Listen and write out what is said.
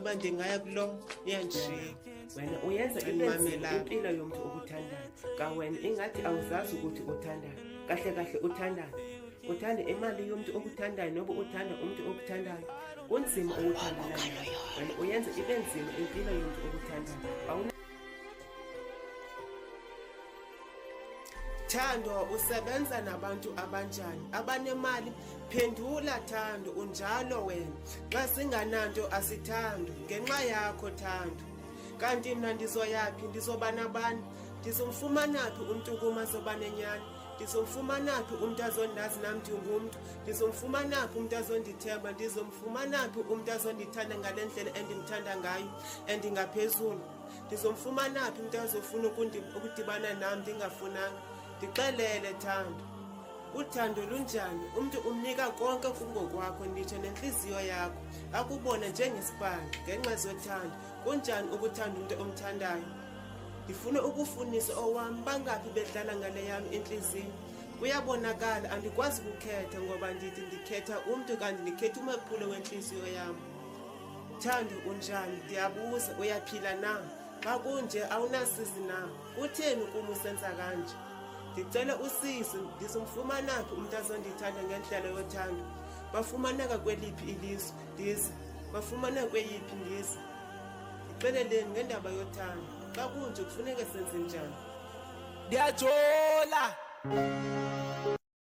uba ndingaya kulo iyandishiyeka. Wena uyenza impilo yomuntu okuthandayo kawena ingathi awuzazi ukuthi uthandani. Kahle kahle uthandani. Uthanda imali yomuntu okuthandayo noba uthanda umuntu okuthandayo. Kunzima ukuthandana naye. Wena uyenza ibe nzima impilo yomuntu okuthandayo. Thando, usebenza nabantu abanjani? Abanemali? Phendula Thando, unjalo wena. Xa singananto asithando ngenxa yakho Thando. Kanti mna ndizoyaphi? Ndizoba nabani? Ndizomfumanaphi umntu kuma zoba nenyani? Ndizomfumanaphi umntu azondazi nam ndingumntu? Ndizomfumanaphi umntu azondithemba? Ndizomfumanaphi umntu azondithanda ngale ndlela endimthanda ngayo endingaphezulu? Ndizomfumanaphi umntu azofuna ukudibana nam ndingafunanga? Ndixelele Thando, uthando lunjani? Umntu umnika konke kungokwakho, nditsho nenhliziyo yakho, akubona njengesipande. Ngenxa zothando, kunjani ukuthanda umuntu omthandayo? Ndifuna ukufunisa owam, bangaphi bedlala ngale yam inhliziyo? Kuyabonakala andikwazi ukukhetha ngoba ndithi ndikhetha umntu kanti ndikhetha umaphule wenhliziyo yam. Thando, unjani? Ndiyabuza, uyaphila na? Xa kunje awunasizi na? Kutheni kum usenza kanje? Ndicela usizo, ndizomfumanaphi umntu azondithanda ngendlela yothando? Bafumaneka kweliphi ilizwe? Ndize. Bafumaneka kweyiphi ndize? Ndixeleleni ngendaba yothando. Xa kunje kufuneka senze njani? Ndiyajola.